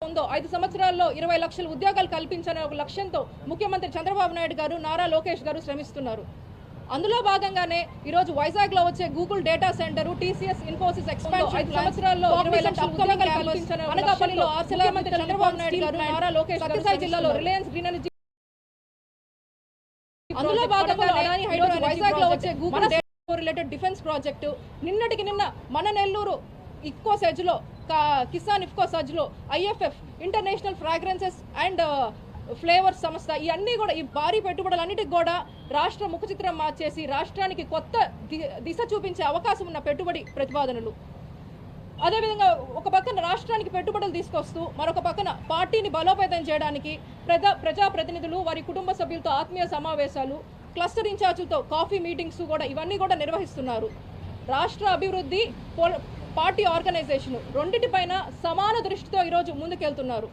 ఉందో 5 సంవత్సరాల్లో 20 లక్షల ఉద్యోగాలు కల్పించాలనే ఒక లక్ష్యంతో ముఖ్యమంత్రి చంద్రబాబు నాయుడు గారు, నారా లోకేష్ గారు శ్రమిస్తున్నారు. అందులో భాగంగానే ఈరోజు వైజాగ్లో వచ్చే Google data centre, TCS Infosys expansion 5 సంవత్సరాల్లో 20 లక్షల ఉద్యోగాలు కల్పించాలనే అనకాపల్లిలో ముఖ్యమంత్రి చంద్రబాబు నాయుడు గారు, నారా లోకేష్ సత్యసాయి జిల్లాలో రిలయన్స్ గ్రీన్ ఎనర్జీ, అందులో భాగంగానే ఈరోజు వైజాగ్లో వచ్చే Google data related defence project, నిన్నటికి నిన్న మన నెల్లూరు ఇఫ్కో సెజ్లో, కిసాన్ ఇఫ్కో సజ్లో IFF international fragrances and flavours సంస్థ, ఇవన్నీ కూడా ఈ భారీ పెట్టుబడులన్నిటికి కూడా రాష్ట్ర ముఖ చిత్రం మార్చేసి రాష్ట్రానికి కొత్త దిశ చూపించే అవకాశం ఉన్న పెట్టుబడి ప్రతిపాదనలు. అదేవిధంగా ఒక పక్కన రాష్ట్రానికి పెట్టుబడులు తీసుకొస్తూ మరొక పక్కన పార్టీని బలోపేతం చేయడానికి ప్రజాప్రతినిధులు, వారి కుటుంబ సభ్యులతో ఆత్మీయ సమావేశాలు, క్లస్టర్ ఇన్ఛార్జులతో కాఫీ మీటింగ్స్ కూడా ఇవన్నీ కూడా నిర్వహిస్తున్నారు. రాష్ట్ర అభివృద్ధి, పార్టీ ఆర్గనైజేషన్ రెండింటిపైన సమాన దృష్టితో ఈరోజు ముందుకెళ్తున్నారు.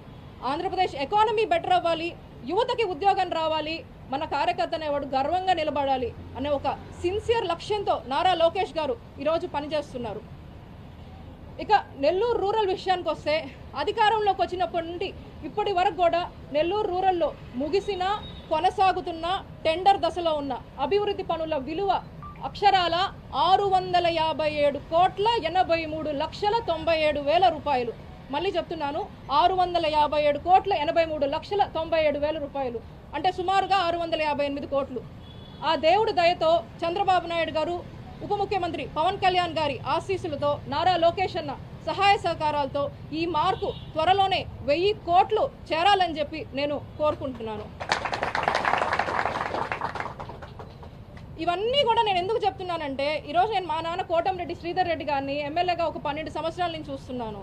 ఆంధ్రప్రదేశ్ ఎకానమీ బెటర్ అవ్వాలి, యువతకి ఉద్యోగం రావాలి, మన కార్యకర్త అనేవాడు గర్వంగా నిలబడాలి అనే ఒక సిన్సియర్ లక్ష్యంతో నారా లోకేష్ గారు ఈరోజు పనిచేస్తున్నారు. ఇక నెల్లూరు రూరల్ విషయానికి వస్తే, అధికారంలోకి వచ్చినప్పటి నుండి ఇప్పటి వరకు కూడా నెల్లూరు రూరల్లో ముగిసిన, కొనసాగుతున్న, టెండర్ దశలో ఉన్న అభివృద్ధి పనుల విలువ అక్షరాల 657,83,97,000 రూపాయలు. మళ్ళీ చెప్తున్నాను, 657,83,97,000 రూపాయలు, అంటే సుమారుగా 658 కోట్లు. ఆ దేవుడి దయతో, చంద్రబాబు నాయుడు గారు, ఉప ముఖ్యమంత్రి పవన్ కళ్యాణ్ గారి ఆశీస్సులతో, నారా లోకేష్ అన్న సహాయ సహకారాలతో ఈ మార్కు త్వరలోనే 1000 కోట్లు చేరాలని చెప్పి నేను కోరుకుంటున్నాను. ఇవన్నీ కూడా నేను ఎందుకు చెప్తున్నానంటే, ఈరోజు నేను మా నాన్న కోటంరెడ్డి శ్రీధర్ రెడ్డి గారిని ఎమ్మెల్యేగా ఒక 12 సంవత్సరాల నుంచి చూస్తున్నాను.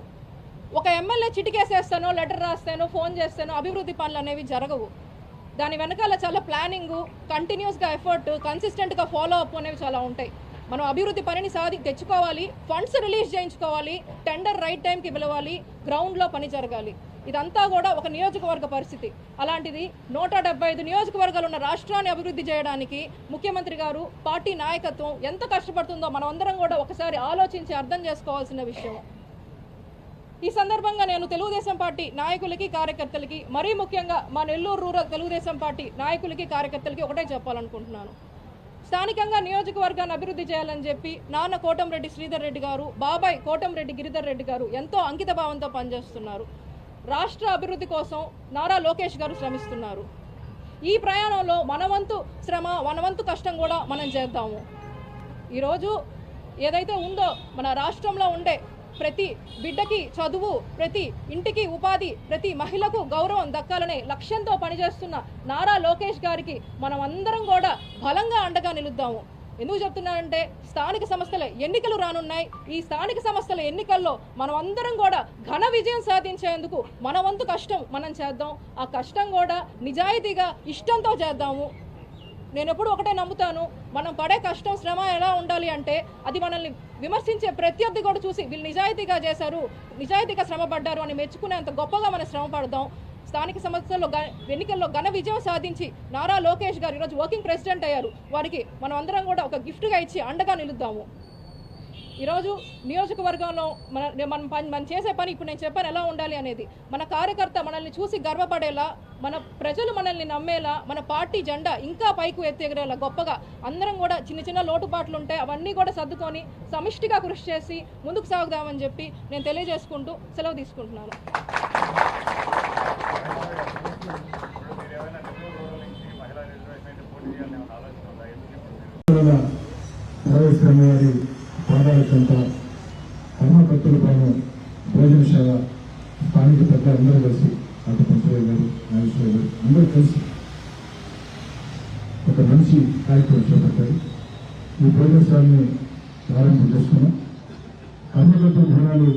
ఒక ఎమ్మెల్యే చిటికేసేస్తానో, లెటర్ రాస్తానో, ఫోన్ చేస్తానో అభివృద్ధి పనులు అనేవి జరగవు. దాని వెనకాల చాలా ప్లానింగు, కంటిన్యూస్గా ఎఫర్ట్, కన్సిస్టెంట్గా ఫాలో అప్ అనేవి చాలా ఉంటాయి. మనం అభివృద్ధి పనిని తెచ్చుకోవాలి, ఫండ్స్ రిలీజ్ చేయించుకోవాలి, టెండర్ రైట్ టైంకి పిలవాలి, గ్రౌండ్లో పని జరగాలి. ఇదంతా కూడా ఒక నియోజకవర్గ పరిస్థితి. అలాంటిది 175 నియోజకవర్గాలు ఉన్న రాష్ట్రాన్ని అభివృద్ధి చేయడానికి ముఖ్యమంత్రి గారు, పార్టీ నాయకత్వం ఎంత కష్టపడుతుందో మనం అందరం కూడా ఒకసారి ఆలోచించి అర్థం చేసుకోవాల్సిన విషయం. ఈ సందర్భంగా నేను తెలుగుదేశం పార్టీ నాయకులకి, కార్యకర్తలకి, మరీ ముఖ్యంగా మా నెల్లూరు రూరల్ తెలుగుదేశం పార్టీ నాయకులకి, కార్యకర్తలకి ఒకటే చెప్పాలనుకుంటున్నాను. స్థానికంగా నియోజకవర్గాన్ని అభివృద్ధి చేయాలని చెప్పి నాన్న కోటంరెడ్డి శ్రీధర్ రెడ్డి గారు, బాబాయ్ కోటంరెడ్డి గిరిధర్ రెడ్డి గారు ఎంతో అంకిత భావంతో పనిచేస్తున్నారు. రాష్ట్ర అభివృద్ధి కోసం నారా లోకేష్ గారు శ్రమిస్తున్నారు. ఈ ప్రయాణంలో మనవంతు శ్రమ, మనవంతు కష్టం కూడా మనం చేద్దాము. ఈరోజు ఏదైతే ఉందో మన రాష్ట్రంలో ఉండే ప్రతి బిడ్డకి చదువు, ప్రతి ఇంటికి ఉపాధి, ప్రతి మహిళకు గౌరవం దక్కాలనే లక్ష్యంతో పనిచేస్తున్న నారా లోకేష్ గారికి మనం అందరం కూడా బలంగా అండగా నిలుద్దాము. ఎందుకు చెప్తున్నానంటే, స్థానిక సంస్థల ఎన్నికలు రానున్నాయి. ఈ స్థానిక సంస్థల ఎన్నికల్లో మనం అందరం కూడా ఘన విజయం సాధించేందుకు మన వంతు కష్టం మనం చేద్దాం. ఆ కష్టం కూడా నిజాయితీగా, ఇష్టంతో చేద్దాము. నేను ఎప్పుడు ఒకటే నమ్ముతాను, మనం పడే కష్టం, శ్రమ ఎలా ఉండాలి అంటే, అది మనల్ని విమర్శించే ప్రత్యర్థి కూడా చూసి వీళ్ళు నిజాయితీగా చేశారు, నిజాయితీగా శ్రమ పడ్డారు అని మెచ్చుకునేంత గొప్పగా మనం శ్రమ పడదాం. స్థానిక సంస్థల్లో ఎన్నికల్లో ఘన విజయం సాధించి నారా లోకేష్ గారు ఈరోజు వర్కింగ్ ప్రెసిడెంట్ అయ్యారు. వారికి మనం అందరం కూడా ఒక గిఫ్ట్గా ఇచ్చి అండగా నిలుద్దాము. ఈరోజు నియోజకవర్గంలో మనం చేసే పని ఇప్పుడు నేను చెప్పాను ఎలా ఉండాలి అనేది. మన కార్యకర్త మనల్ని చూసి గర్వపడేలా, మన ప్రజలు మనల్ని నమ్మేలా, మన పార్టీ జెండా ఇంకా పైకి ఎత్తేగరేలా గొప్పగా అందరం కూడా చిన్న చిన్న లోటుపాట్లు ఉంటాయి, అవన్నీ కూడా సర్దుకొని సమిష్టిగా కృషి చేసి ముందుకు సాగుదామని చెప్పి నేను తెలియజేసుకుంటూ సెలవు తీసుకుంటున్నాను. కర్మకర్తల పైన భోజనశాల స్థానిక పెద్దలు అందరూ కలిసి, అటు పంచయ్య గారు, నాగేశ్వర గారు అందరూ కలిసి ఒక మంచి కార్యక్రమం చేపట్టారు. ఈ భోజనశాలని ప్రారంభం చేసుకున్నాం. కర్మకర్తల భవనాలు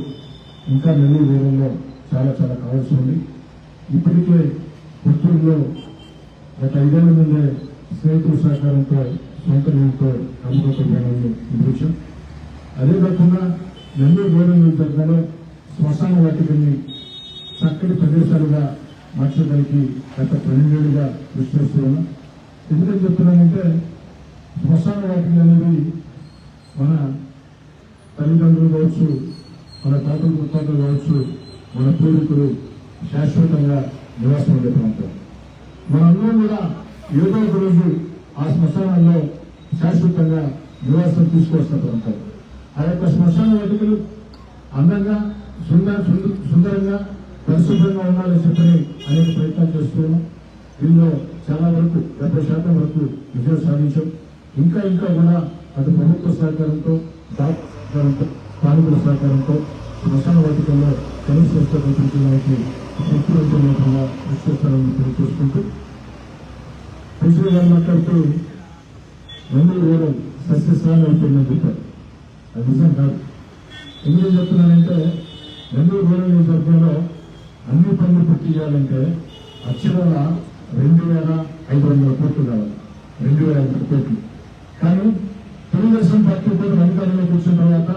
ఇంకా నెల్లూరు వేలంలో చాలా చాలా కావాల్సి ఉంది. ఇప్పటికే పుత్తూరులో గత 5 ఏళ్ల ముందే స్నేహితుల సహకారంతో, సొంత నిధులతో కర్మకర్తల భవనాన్ని నిర్మించాం. అదే కాకుండా నెల్లూరు రూరల్ నియోజకవర్గంలో శ్మశాన వాటికల్ని చక్కటి ప్రదేశాలుగా మార్చడానికి గత 12 ఏళ్లుగా కృషి చేస్తూ ఉన్నాం. ఎందుకని చెప్తున్నానంటే, శ్మశాన వాటికలు అనేవి మన తల్లిదండ్రులు కావచ్చు, మన తాతలు ముత్తాతలు కావచ్చు, మన పూర్వీకులు శాశ్వతంగా నివాసం ఉండే ప్రాంతం. మనందరం కూడా ఏదో ఒక రోజు ఆ శ్మశానాల్లో శాశ్వతంగా నివాసం తీసుకొస్తున్న ప్రాంతం. ఆ యొక్క శ్మశాన వేదికలు అందంగా సుందరంగా పరిశుభ్రంగా ఉండాలని చెప్పని అనేక ప్రయత్నాలు చేస్తున్నాం. దీనిలో చాలా వరకు 70% వరకు విజయం సాధించాం. ఇంకా కూడా అటు ప్రభుత్వ సహకారంతో సహకారంతో స్థానికుల సహకారంతో శ్మశాన వాటికల్లో కనీస వసతులు కల్పించడానికి శక్తివంతంగా కృషి చేస్తారని తెలియజేసుకుంటూ ప్రెసిడెంట్ గారు మాట్లాడుతూ 2 ఓడలు సస్యశ్రాలు అయిపోయిందని చెప్పారు. అది నిజం కాదు. ఎందుకు చెప్తున్నానంటే 2 ఓడల నియోజకవర్గంలో అన్ని పనులు పూర్తి చేయాలంటే అక్షరాల 2,500 కోట్లు కావాలి. 2,500 కోట్లు. కానీ తెలుగుదేశం పార్టీ కూడా అధికారంలో కూర్చున్న తర్వాత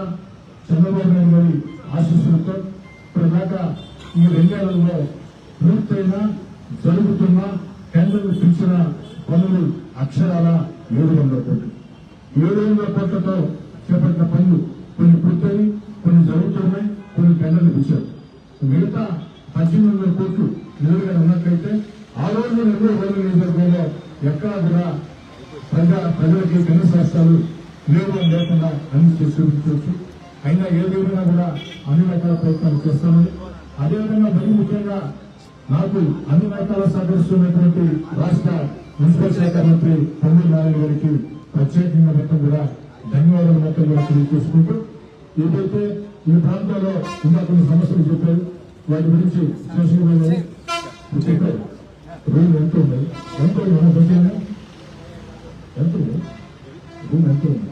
చంద్రబాబు నాయుడు గారి ఆశీస్సులతో ఇప్పటిదాకా ఈ 2 ఏళ్లలో పూర్తయిన జరుగుతున్న కేంద్రం పిలిచిన పనులు అక్షరాల 700 కోట్లు. 700 కోట్లతో చేపట్టిన పనులు కొన్ని పూర్తయి, కొన్ని జరుగుతున్నాయి, కొన్ని కేంద్రాలు పిలిచారు. మిగతా 1800 కోట్లు నిలువుగా ఉన్నట్లయితే ఆ రోజు 2 రోజుల నియోజకవర్గంలో ఎక్కడా కూడా ప్రజలకి కనీస రాష్ట్రాలు లేకుండా అన్ని చేసి చూపించవచ్చు. అయినా ఏదేమైనా కూడా అన్ని రకాల ప్రయత్నాలు చేస్తామని, అదేవిధంగా మరి ముఖ్యంగా నాకు అన్ని రకాల సహకరిస్తున్నటువంటి రాష్ట్ర మున్సిపల్ శాఖ మంత్రి పొంగూరు నారాయణ గారికి ప్రత్యేకంగా మొత్తం కూడా ధన్యవాదాలు మొత్తం కూడా తెలియజేసుకుంటూ, ఏదైతే ఈ ప్రాంతంలో ఇంకా కొన్ని సమస్యలు చెప్పారు వాటి గురించి చెప్పారు. రూమ్ ఎంత ఉంది, ఎంత ఉంది, ఎంత ఉంది, రూమ్ ఎంత ఉంది,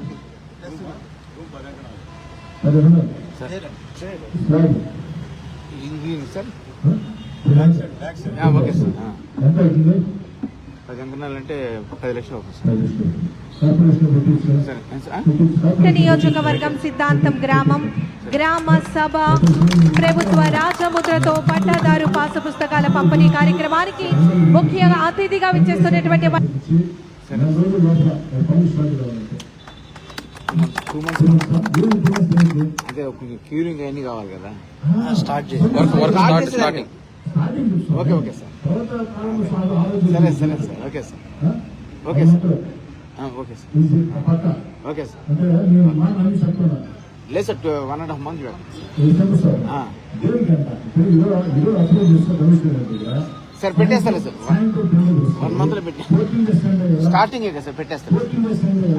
10 ఎంత అవుతుంది? 10 అంకణాలంటే 10 లక్షలు నియోజకవర్గం సిద్ధాంతం గ్రామ సభ ప్రభుత్వ రాజముద్రతో పట్టాదారు పాసు పుస్తకాల పంపిణీ కార్యక్రమానికి ముఖ్య అతిథిగా విచ్చేస్తున్నటువంటి అదే క్యూరింగ్ అన్ని కావాలి కదా. Starting okay sir. సరే sir. Okay sir. Okay sir. Okay sir. లేదు సార్, 1.5 months సార్. పెట్టేస్తాను సార్, 1 month లో స్టార్టింగ్ కదా సార్, పెట్టేస్తాను.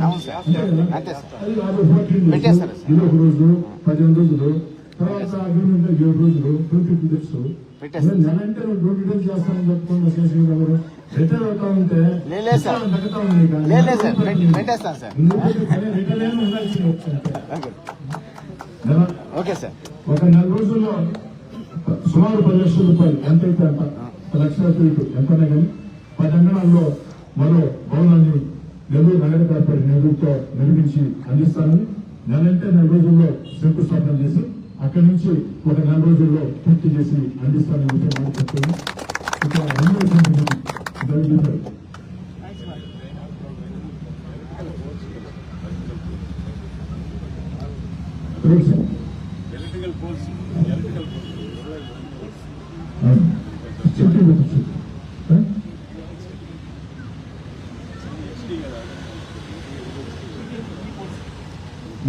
అవును సార్, అంతే సార్, పెట్టేస్తాను సార్. 15 రోజులు తర్వాత అగ్రిమెంట్ 7 రోజులు 22 డేస్ పెట్టేస్తాను. నెలంటే 2 డేస్ చేస్తానని చెప్పుకున్న శేషగిరి గారు రిటైర్ అవుతా ఉంటే లేదు సార్, పెట్టేస్తాను సార్. Okay sir. ఒక 4 రోజుల్లో సుమారు 10 లక్షల రూపాయలు ఎంతైతే అంత 10 లక్షల ఫీటు ఎంతనే కానీ 10 అంగణాల్లో మరో భవనాన్ని నెల్లూరు నగర కార్పొరేషన్ నిధులతో నిర్మించి అందిస్తానని, నెలంటే 4 రోజుల్లో శంకుస్థాపన చేసి అక్కడి నుంచి ఒక 4 రోజుల్లో పూర్తి చేసి అందిస్తానని చెప్పి మాట చెప్తుంది.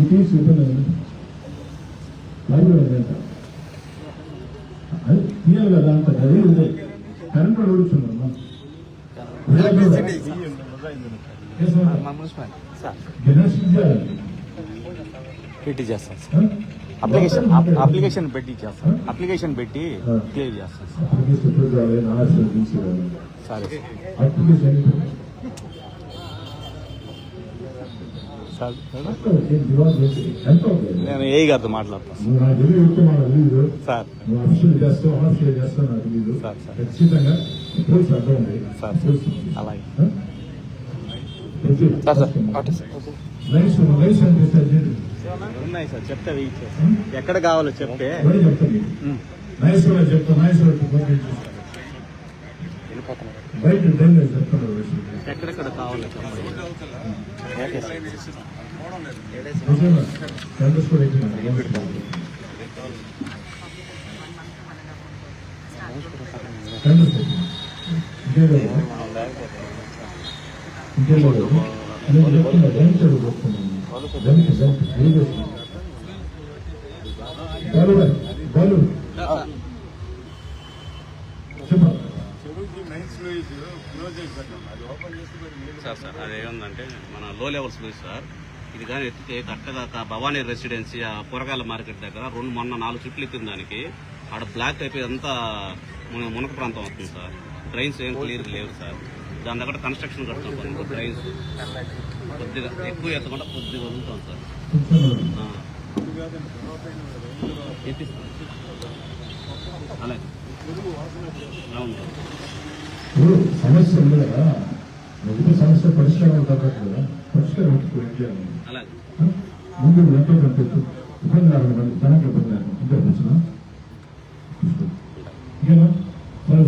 ఇక ఇది అది తీయాలి కదా, అంత అదే ఉంది. కరెంట్ ఓడుచున్నాం పెట్టి చేస్తాం సార్. అప్లికేషన్ పెట్టి చేస్తాం. అప్లికేషన్ పెట్టి క్లియర్ చేస్తాం సార్. నేను ఏ గారితో మాట్లాడతాను సార్. సార్ అలాగే ఉన్నాయి సార్, చెప్తే వెయిట్ చేస్తాం. ఎక్కడ కావాలో చెప్తే ఎక్కడెక్కడ కావాలో చెప్పండి. Okay sir. రెండు సెకండ్ ఇంకేలేదు నేను చెప్తున్నా దళితుడు చెప్తున్నాను దళిత బాలు చెప్పండి సార్ అదేంటంటే మన లో లెవెల్ స్లూయిస్ సార్ ఇది కానీ ఎత్తితే కరెక్ట్గా భవానీ రెసిడెన్సీ ఆ కూరగాయల మార్కెట్ దగ్గర మొన్న 4 ట్రిప్లు ఎక్కిన దానికి ఆడ బ్లాక్ అయిపోయి అంతా మునక ప్రాంతం వస్తుంది సార్. డ్రైన్స్ ఏం క్లియర్ లేవు సార్. దాని దగ్గర కన్స్ట్రక్షన్ కడుతున్నాం డ్రైన్స్ కొద్దిగా ఎక్కువ ఎత్తకుండా కొద్దిగా వదులుతాం సార్. అలాగే అవును ఇప్పుడు సమస్య ఉంది కదా మొదటి సమస్య పరిష్కారం తగ్గట్టు కదా పరిష్కారం అలాగే ముందు ఎంతో కనిపిస్తూ ఇబ్బంది మంది తనకి ఇబ్బంది ఇంకా వచ్చిన ఇంకేనా సరే